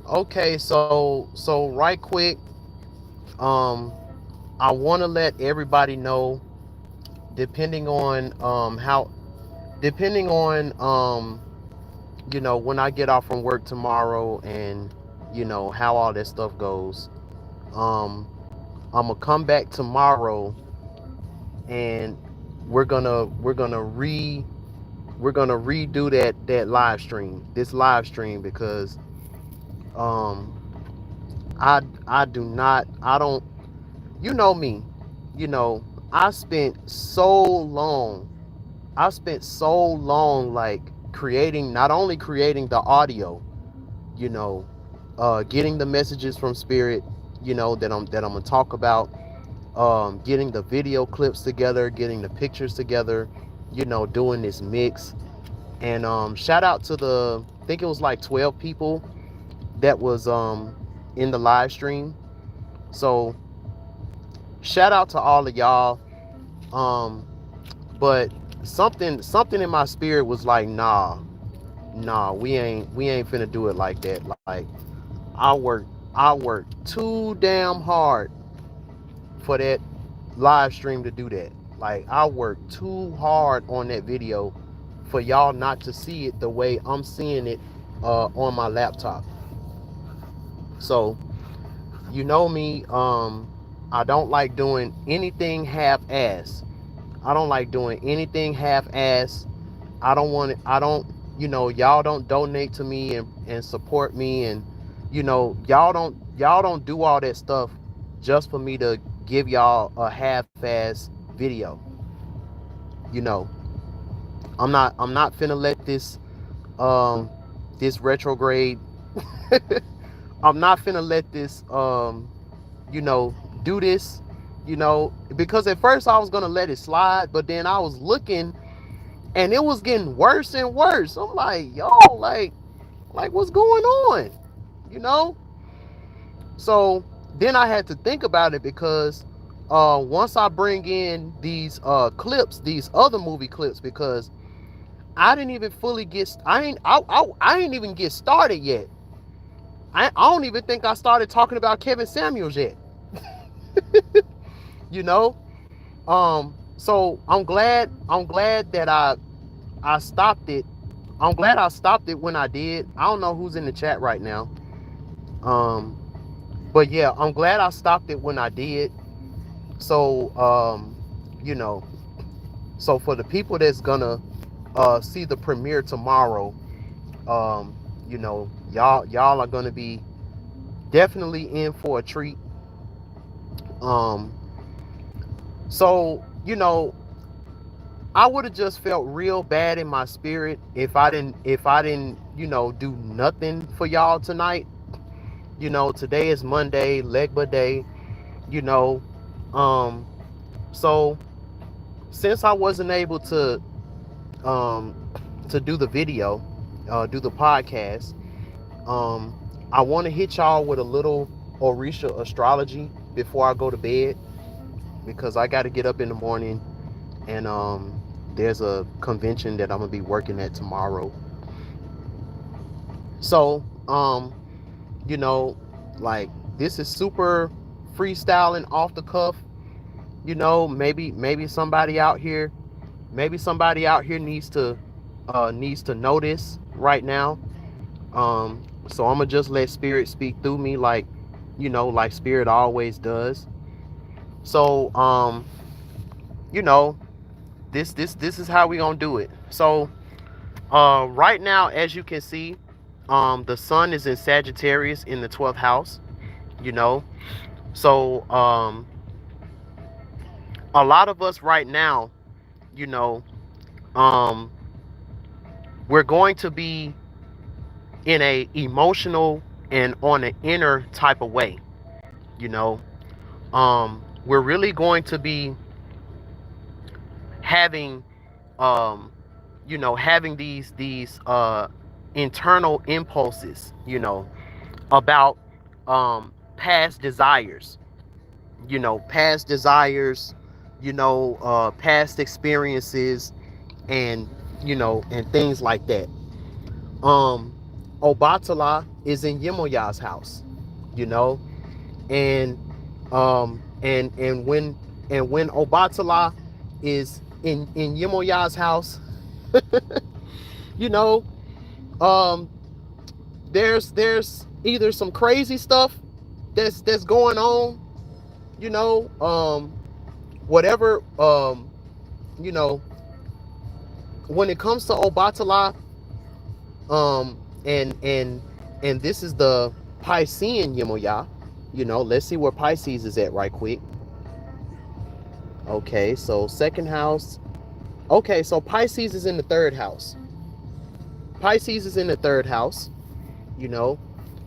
Okay, so right quick, um, I want to let everybody know, depending on how, depending on when I get off from work tomorrow, and how all that stuff goes. Um, I'm gonna come back tomorrow, and we're gonna redo that live stream, this live stream, because um I do not, I don't, you know me, you know I spent so long, like creating, not only creating the audio, you know getting the messages from spirit, that I'm gonna talk about, getting the video clips together, getting the pictures together, doing this mix. And shout out to the, I think it was like 12 people that was in the live stream. So shout out to all of y'all. Um, but something in my spirit was like, nah, we ain't finna do it like that. Like, I worked I worked too damn hard for that live stream to do that. Like, I worked too hard on that video for y'all not to see it the way I'm seeing it on my laptop. So, me, I don't like doing anything half-ass. I don't like doing anything half-ass. I don't want it. I don't, y'all don't donate to me and support me, and y'all don't do all that stuff just for me to give y'all a half-ass video. You know, I'm not finna let this retrograde. I'm not finna let this you know do this. Because at first I was gonna let it slide, but then I was looking, and it was getting worse and worse. I'm like, yo, like what's going on? You know? So then I had to think about it, because once I bring in these clips, these other movie clips, because I didn't even fully get, I ain't even get started yet. I don't even think I started talking about Kevin Samuels yet. You know? So I'm glad that I stopped it. I'm glad I stopped it when I did. I don't know who's in the chat right now. Um, but yeah, I'm glad I stopped it when I did. So you know, so for the people that's gonna see the premiere tomorrow, y'all are gonna be definitely in for a treat. Um, so I would have just felt real bad in my spirit if I didn't do nothing for y'all tonight. Today is Monday, Legba Day. You know, um, so since I wasn't able um to do the video, do the podcast, um, I want to hit y'all with a little Orisha astrology before I go to bed, because I got to get up in the morning, and there's a convention that I'm gonna be working at tomorrow. So you know, like, this is super freestyling, off the cuff. Maybe somebody out here needs to know this right now. So I'm gonna just let spirit speak through me, like spirit always does. So you know, this is how we gonna do it. So right now, as you can see, the sun is in Sagittarius in the 12th house. You know, so a lot of us right now, you know, um, we're going to be in a emotional and on an inner type of way. You know, we're really going to be having, um, having these internal impulses, about past desires, past desires, past experiences, and and things like that. Um, Obatala is in Yemoya's house, you know, and when Obatala is in Yemoya's house, you know, um, there's either some crazy stuff that's going on, you know, whatever, you know, when it comes to Obatala, um, and and and this is the Piscean Yemoya, you know. Let's see where Pisces is at right quick. Okay, so second house. Okay, so Pisces is in the third house. Pisces is in the third house, you know,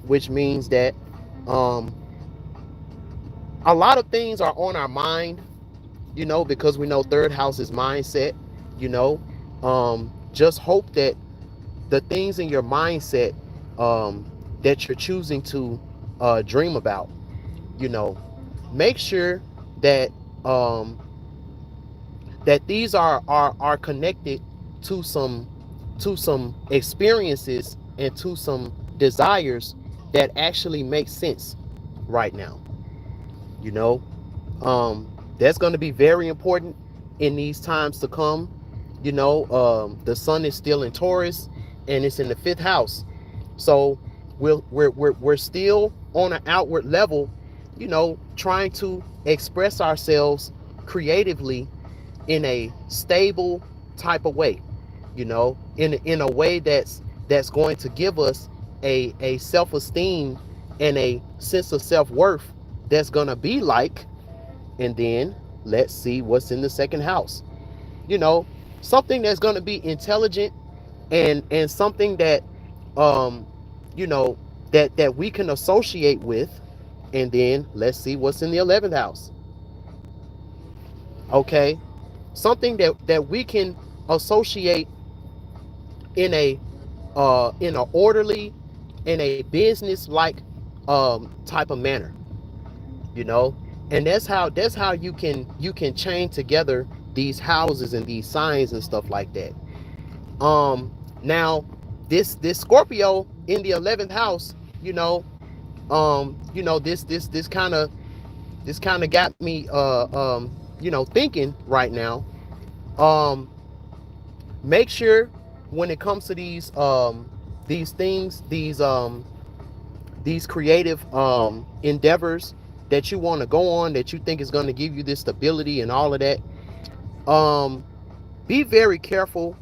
which means that a lot of things are on our mind, you know, because we know third house is mindset, you know. Just hope that the things in your mindset that you're choosing to dream about, you know, make sure that that these are connected to some experiences and to some desires that actually make sense right now, you know. That's going to be very important in these times to come, you know. The sun is still in Taurus and it's in the fifth house, so we're still on an outward level, you know, trying to express ourselves creatively in a stable type of way, you know, in a way that's going to give us a self-esteem and a sense of self-worth that's gonna be like. And then let's see what's in the second house, you know, something that's gonna be intelligent and something that you know, that we can associate with. And then let's see what's in the 11th house. Okay, something that we can associate in a orderly, in a business like type of manner, you know. And that's how you can chain together these houses and these signs and stuff like that. Now this Scorpio in the 11th house, you know, this kind of got me you know, thinking right now. um Make sure when it comes to these things, these creative endeavors that you want to go on, that you think is going to give you this stability and all of that, um be very careful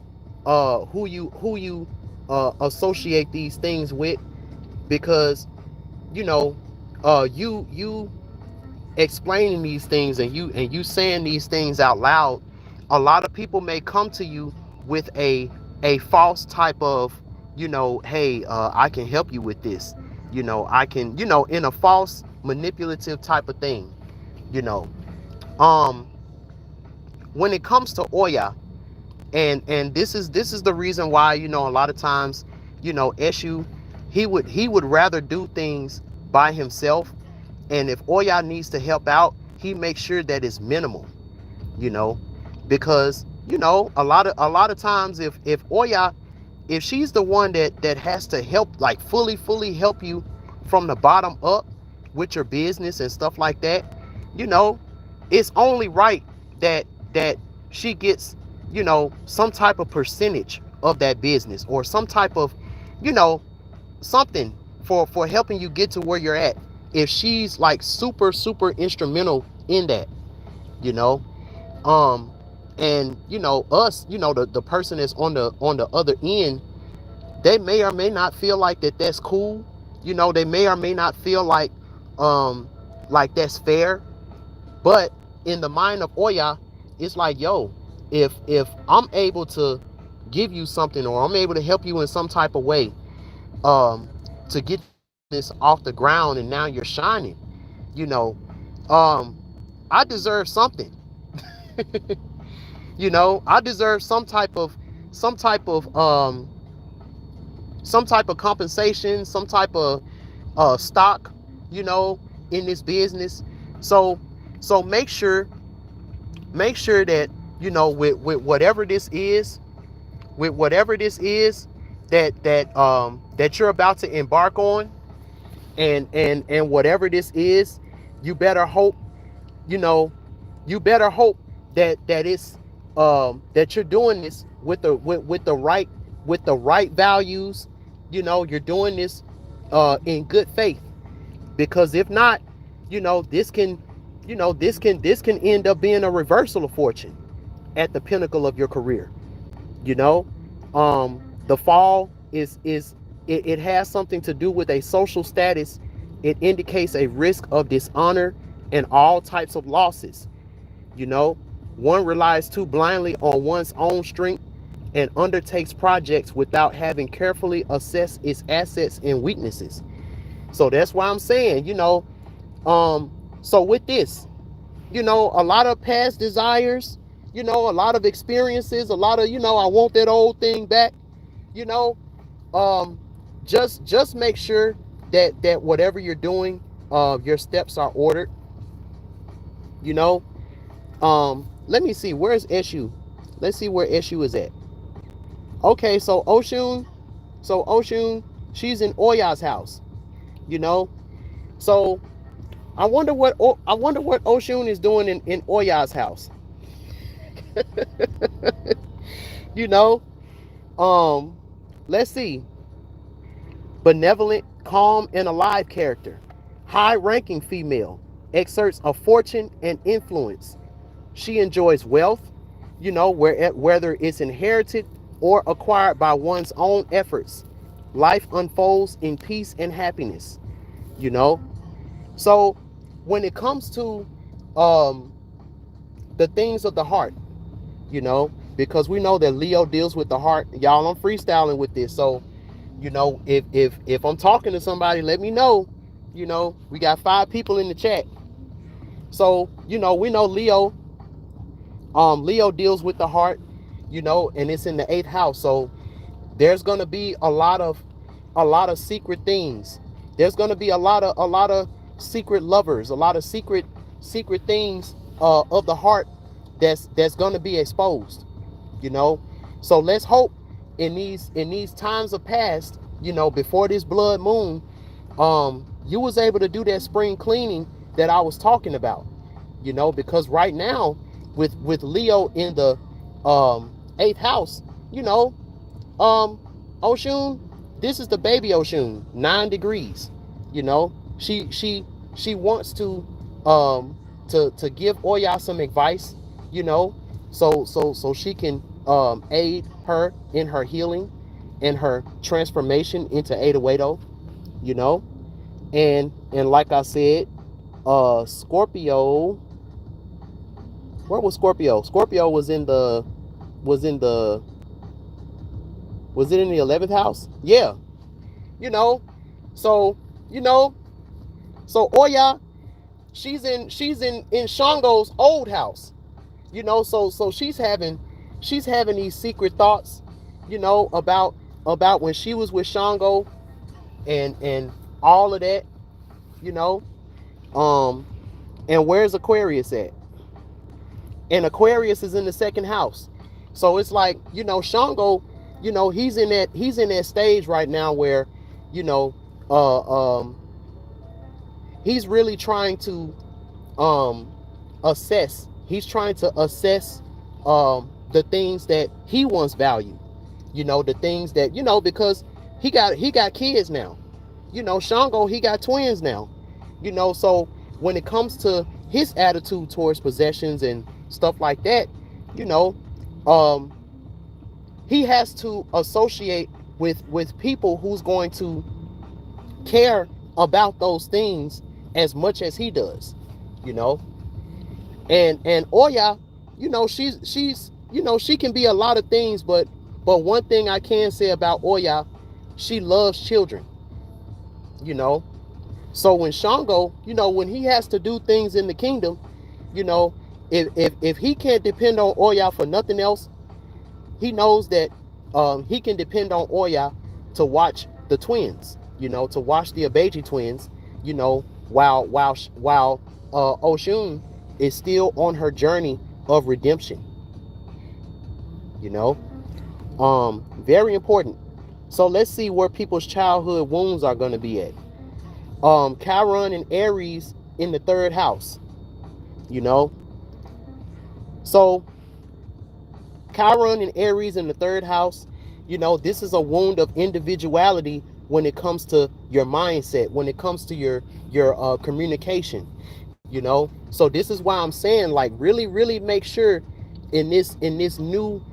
who you associate these things with, because you know, you explaining these things and you saying these things out loud, a lot of people may come to you with a false type of, you know, hey, I can help you with this, you know, I can, you know, in a false manipulative type of thing, you know. um when it comes to Oya, and this is the reason why, you know, a lot of times, you know, Eshu, he would rather do things by himself, and if Oya needs to help out, he makes sure that it's minimal, you know, because you know, a lot of times, if Oya, if she's the one that has to help, like fully help you from the bottom up with your business and stuff like that, you know, it's only right that she gets, you know, some type of percentage of that business, or some type of, you know, something for helping you get to where you're at, if she's like super instrumental in that, you know. um and you know, us, you know, the person that's on the other end, they may or may not feel like that's cool, you know, they may or may not feel um like that's fair. But in the mind of Oya, it's like, yo, if I'm able to give you something, or I'm able to help you in some type of way, um to get this off the ground, and now you're shining, you know, um I deserve something. You know, I deserve some type of um some type of compensation, some type of stock, you know, in this business. So make sure that, you know, with whatever this is, with whatever this is, that you're about to embark on, and whatever this is, you better hope, you know, you better hope that it's that you're doing this with the right values. You know, you're doing this in good faith, because if not, you know, this can end up being a reversal of fortune at the pinnacle of your career. You know, the fall it has something to do with a social status. It indicates a risk of dishonor and all types of losses. You know, one relies too blindly on one's own strength and undertakes projects without having carefully assessed its assets and weaknesses. So that's why I'm saying, you know, so with this, you know, a lot of past desires, you know, a lot of experiences, a lot of, you know, I want that old thing back, you know, um, just make sure that whatever you're doing, your steps are ordered, you know. Let me see, where's Eshu? Let's see where Eshu is at. Okay, so Oshun, she's in Oya's house, you know. So I wonder what Oshun is doing in Oya's house. You know, let's see. Benevolent, calm, and alive character. High-ranking female. Exerts a fortune and influence. She enjoys wealth, you know, whether it's inherited or acquired by one's own efforts. Life unfolds in peace and happiness, you know. So when it comes to the things of the heart, you know, because we know that Leo deals with the heart. Y'all, I'm freestyling with this. So, you know, if I'm talking to somebody, let me know. You know, we got 5 people in the chat. So, you know, we know Leo deals with the heart, you know, and it's in the 8th house. So there's going to be a lot of secret things. There's going to be a lot of secret lovers, a lot of secret things of the heart that's going to be exposed, you know. So let's hope in these times of past, you know, before this blood moon, you was able to do that spring cleaning that I was talking about, you know, because right now with Leo in the 8th house, you know, Oshun, this is the baby Oshun, 9 degrees, you know. She wants to give Oya some advice, you know, so she can aid her in her healing and her transformation into Ada, you know. And like I said, Scorpio, where was Scorpio? Scorpio was in the was it in the 11th house? Yeah, you know. So, you know, so Oya, she's in Shango's old house, you know. So she's having these secret thoughts, you know, about when she was with Shango and all of that, you know. And where's Aquarius at? And Aquarius is in the 2nd house. So it's like, you know, Shango, you know, he's in that stage right now where, you know, he's really trying to assess. He's trying to assess the things that he once valued. You know, the things that, you know, because he got kids now. You know, Shango, he got twins now. You know, so when it comes to his attitude towards possessions and stuff like that, you know, he has to associate with people who's going to care about those things as much as he does, you know. And Oya, you know, she's you know, she can be a lot of things, but one thing I can say about Oya, she loves children, you know. So when Shango, you know, when he has to do things in the kingdom, you know, if he can't depend on Oya for nothing else, he knows that he can depend on Oya to watch the twins, you know, to watch the Abeji twins, you know, while Oshun is still on her journey of redemption, you know. Very important. So let's see where people's childhood wounds are going to be at. Chiron and Aries in the third house, you know. So Chiron and Aries in the third house, you know, this is a wound of individuality when it comes to your mindset, when it comes to your communication, you know. So this is why I'm saying, like, really make sure in this new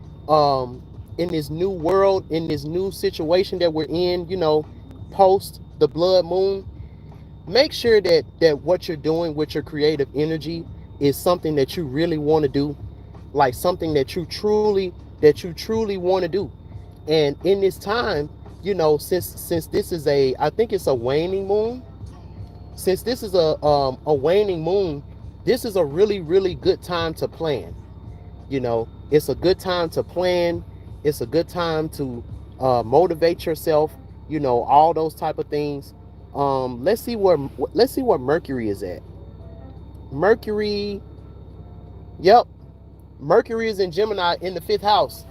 in this new world, in this new situation that we're in, you know, post the blood moon, make sure that what you're doing with your creative energy is something that you really want to do, like something that you truly want to do. And in this time, you know, since this is I think it's a waning moon, since this is a waning moon, this is a really good time to plan. You know, it's a good time to plan. It's a good time to motivate yourself, you know, all those type of things. Let's see where Mercury is at. Mercury, yep, Mercury is in Gemini in the fifth house,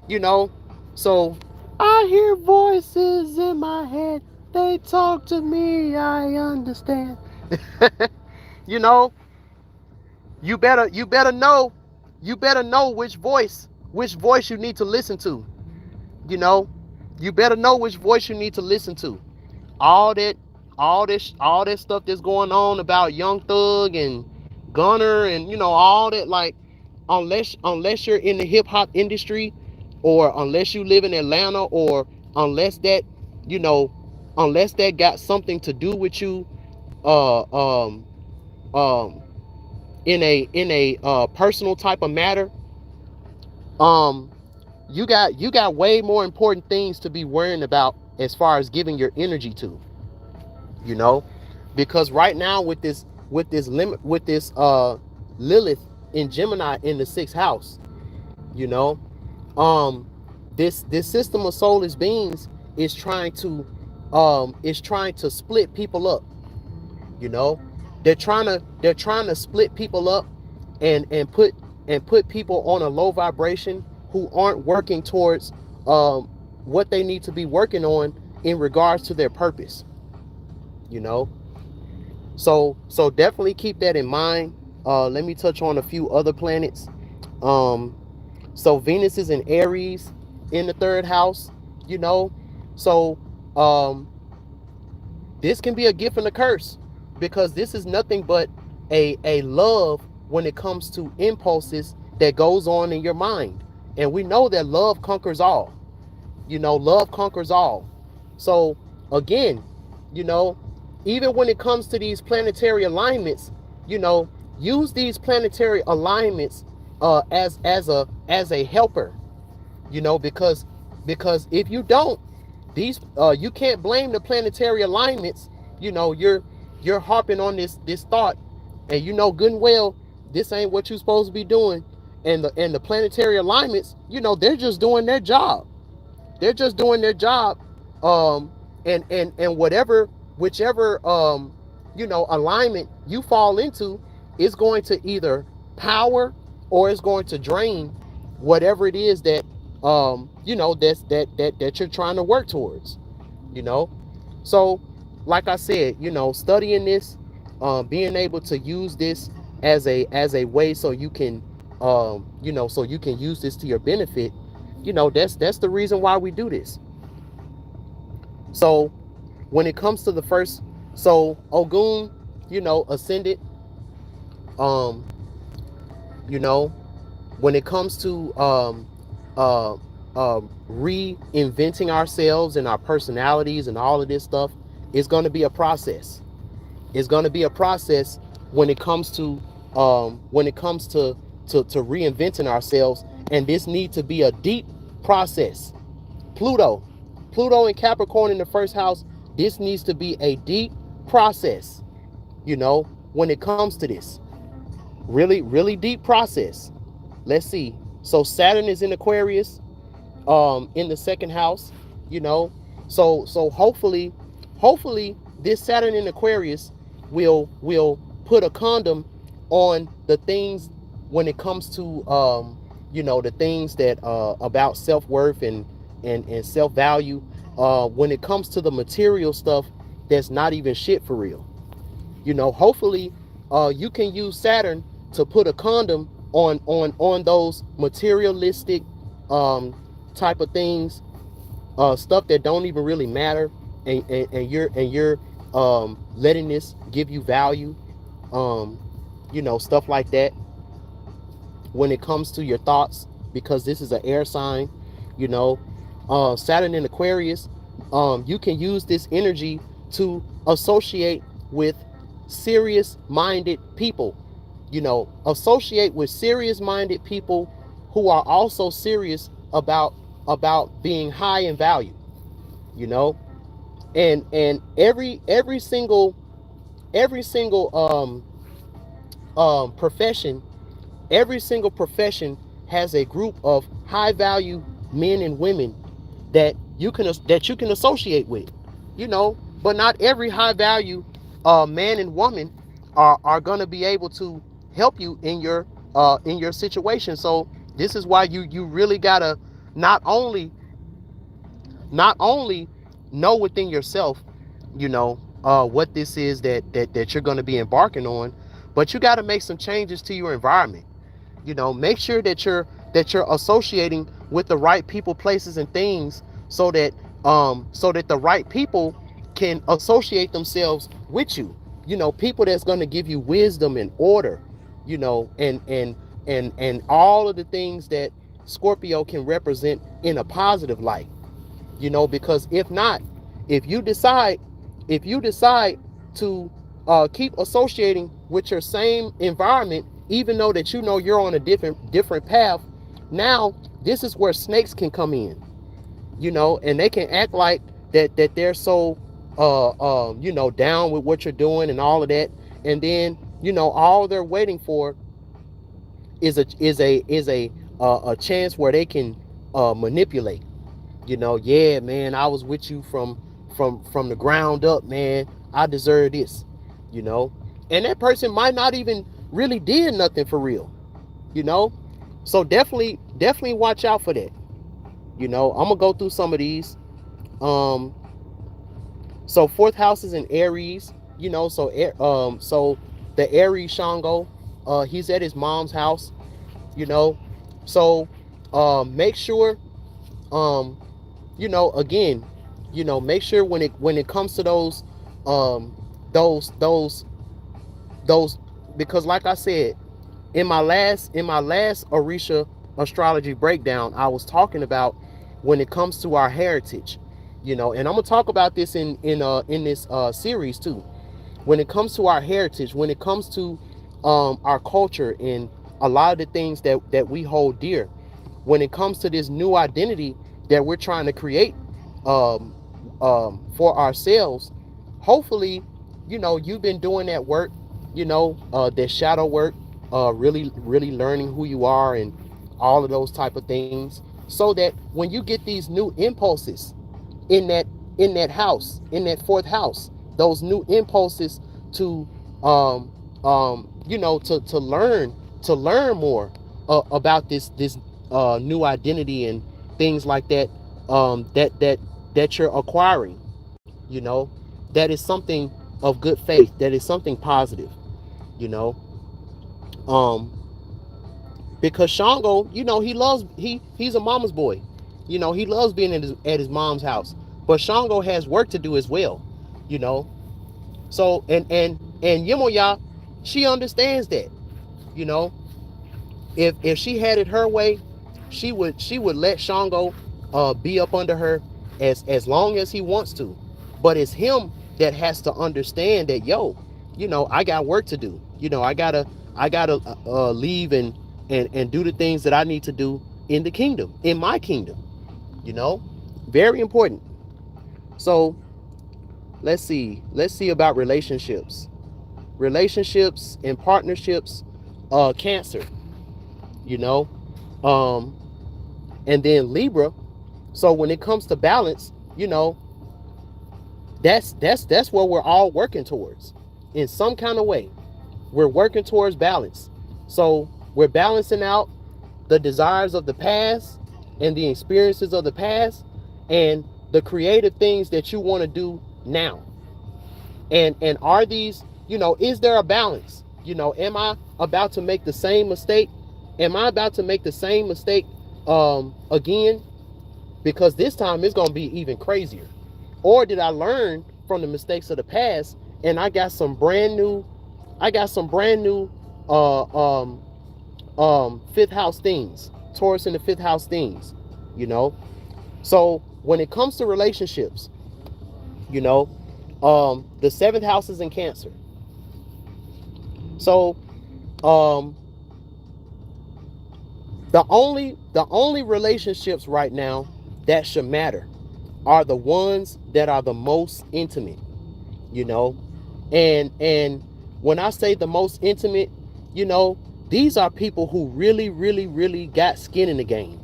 you know. So I hear voices in my head. They talk to me. I understand. You know, you better know which voice you need to listen to. You know, you better know which voice you need to listen to. All that stuff that's going on about Young Thug and Gunner and, you know, all that, like, unless you're in the hip hop industry, or unless you live in Atlanta, or unless that, you know, unless that got something to do with you uh um um in a personal type of matter, um you got way more important things to be worrying about as far as giving your energy to, you know. Because right now with this Lilith in Gemini in the sixth house, you know, um this system of soulless beings is trying to split people up, you know. They're trying to split people up and put people on a low vibration who aren't working towards what they need to be working on in regards to their purpose, you know. So definitely keep that in mind. Let me touch on a few other planets. um so Venus is in Aries in the third house, you know. So um this can be a gift and a curse, because this is nothing but a love when it comes to impulses that goes on in your mind. And we know that love conquers all. You know, love conquers all. So again, you know, even when it comes to these planetary alignments, you know, use these planetary alignments as a helper, you know. Because if you don't, these you can't blame the planetary alignments. You know, you're harping on this thought, and you know good and well this ain't what you're supposed to be doing. And the planetary alignments, you know, they're just doing their job. They're just doing their job. And whichever you know, alignment you fall into is going to either power or it's going to drain whatever it is that you know, that you're trying to work towards, you know. So like I said, you know, studying this, being able to use this as a way so you can you know, so you can use this to your benefit, you know, that's the reason why we do this. So when it comes to the first, so Ogun, you know, ascended, um you know, when it comes to uh, reinventing ourselves and our personalities and all of this stuff, it's going to be a process. It's going to be a process when it comes to to reinventing ourselves, and this needs to be a deep process. Pluto, Pluto and Capricorn in the first house. This needs to be a deep process. You know, when it comes to this, really deep process. Let's see. So Saturn is in Aquarius, in the second house, you know. So hopefully this Saturn in Aquarius will put a condom on the things when it comes to you know, the things that about self-worth and self-value, when it comes to the material stuff that's not even shit for real. Hopefully you can use Saturn to put a condom on those materialistic type of things, stuff that don't even really matter, and you're letting this give you value, stuff like that. When it comes to your thoughts, because this is an air sign, Saturn in Aquarius, you can use this energy to associate with serious minded people, associate with serious minded people who are also serious about being high in value, and every single profession, every single profession has a group of high value men and women that you can associate with, but not every high value man and woman are going to be able to help you in your situation. So this is why you really gotta not only know within yourself, what this is that you're going to be embarking on, but you got to make some changes to your environment. Make sure that you're associating with the right people, places, and things, so that the right people can associate themselves with you. People that's going to give you wisdom and order, and all of the things that Scorpio can represent in a positive light. Because if not, if you decide to keep associating with your same environment, even though that you're on a different path, now this is where snakes can come in, and they can act like that they're so down with what you're doing and all of that, and then all they're waiting for is a chance where they can manipulate. Yeah, man, I was with you from the ground up, man. I deserve this, and that person might not even really did nothing for real, so definitely watch out for that. I'm gonna go through some of these. So fourth house is in Aries, so the Aries Shango, he's at his mom's house, so make sure, again, make sure when it comes to those, because like I said, in my last Orisha astrology breakdown, I was talking about when it comes to our heritage, and I'm gonna talk about this in this series too. When it comes to our heritage, when it comes to our culture and a lot of the things that we hold dear, when it comes to this new identity that we're trying to create for ourselves, hopefully, you've been doing that work, that shadow work, really learning who you are and all of those type of things, so that when you get these new impulses in that house, in that fourth house, those new impulses to to learn more about this new identity and things like that, that you're acquiring, that is something of good faith, that is something positive, you know because Shango, he's a mama's boy. He loves being at his mom's house. But Shango has work to do as well. You know. So and Yemoya, she understands that. You know. If she had it her way, she would let Shango be up under her as long as he wants to. But it's him that has to understand that, I got work to do. I gotta leave and do the things that I need to do in the kingdom, in my kingdom. Very important. So let's see about relationships and partnerships. Cancer, and then Libra. So when it comes to balance, that's what we're all working towards in some kind of way. We're working towards balance. So we're balancing out the desires of the past and the experiences of the past and the creative things that you want to do now? And are these, is there a balance? Am I about to make the same mistake? Am I about to make the same mistake again? Because this time it's going to be even crazier. Or did I learn from the mistakes of the past and I got some brand new uh fifth house things, Taurus in the fifth house things, So when it comes to relationships, the seventh house is in Cancer. So the only relationships right now that should matter are the ones that are the most intimate, and when I say the most intimate, these are people who really, really, really got skin in the game.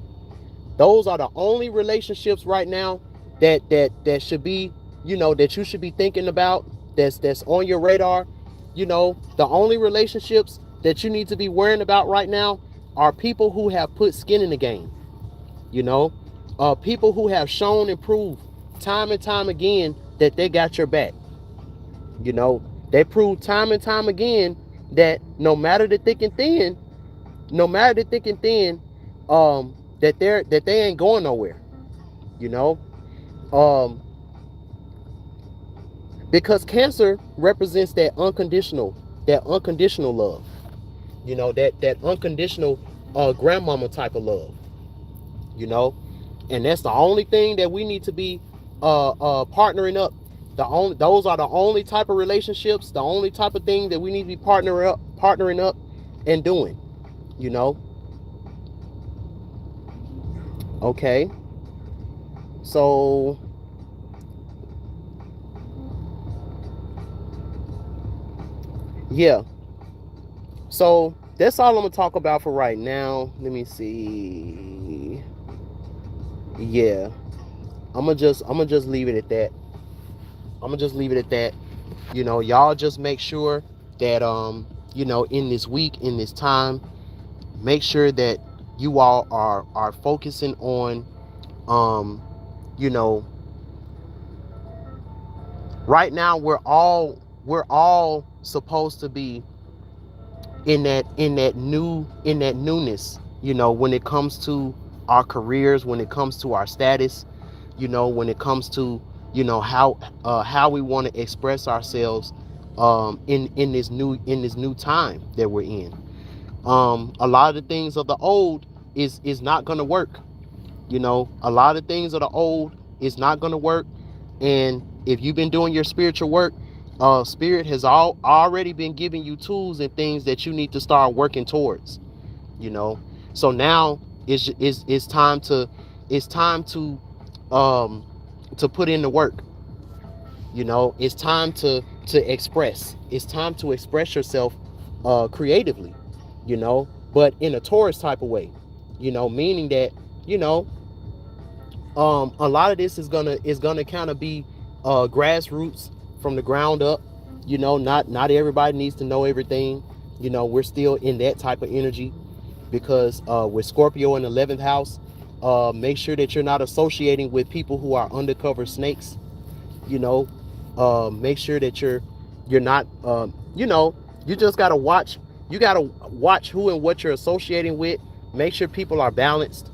Those are the only relationships right now that should be, that you should be thinking about, that's on your radar. The only relationships that you need to be worrying about right now are people who have put skin in the game. People who have shown and proved time and time again that they got your back. They proved time and time again that no matter the thick and thin, that they ain't going nowhere. Because Cancer represents that unconditional love. That unconditional grandmama type of love. And that's the only thing that we need to be partnering up. Those are the only type of relationships, the only type of thing that we need to be partnering up and doing. Okay. So yeah. So that's all I'm gonna talk about for right now. Let me see. Yeah. I'm gonna just leave it at that. Y'all just make sure that in this week, in this time, make sure that you all are focusing on right now we're all supposed to be in that newness, when it comes to our careers, when it comes to our status, when it comes to how we want to express ourselves in this new time that we're in. A lot of the things of the old is not going to work. A lot of things of the old is not going to work. And if you've been doing your spiritual work, Spirit has already been giving you tools and things that you need to start working towards. So now it's time to put in the work. It's time to express. It's time to express yourself creatively. But in a Taurus type of way. Meaning that a lot of this is gonna kind of be grassroots, from the ground up. Not everybody needs to know everything. We're still in that type of energy, because with Scorpio in the 11th house, make sure that you're not associating with people who are undercover snakes. Make sure that you're not you just gotta watch. You gotta watch who and what you're associating with. Make sure people are balanced.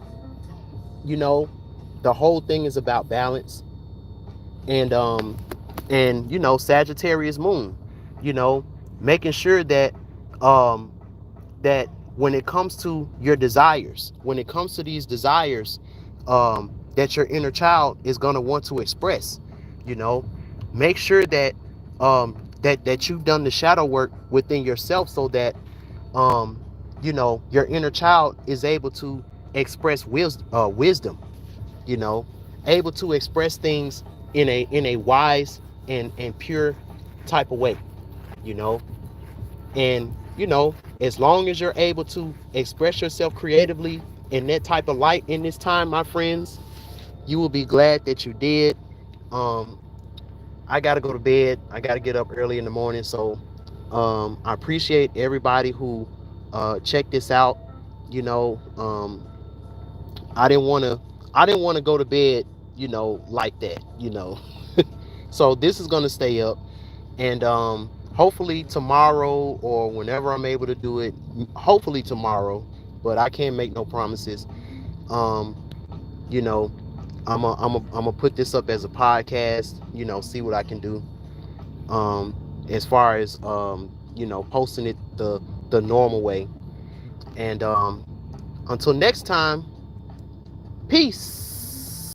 The whole thing is about balance. And Sagittarius moon, making sure that that when it comes to your desires, when it comes to these desires that your inner child is going to want to express, make sure that that you've done the shadow work within yourself, so that your inner child is able to express wisdom, able to express things in a wise and pure type of way, and as long as you're able to express yourself creatively in that type of light in this time, my friends, you will be glad that you did. I gotta go to bed. I gotta get up early in the morning. So I appreciate everybody who checked this out. I didn't want to go to bed like that, So this is gonna stay up, and hopefully tomorrow or whenever I'm able to do it, hopefully tomorrow, but I can't make no promises. Um, you know, I'm a put this up as a podcast, see what I can do. As far as posting it the normal way. And until next time, peace.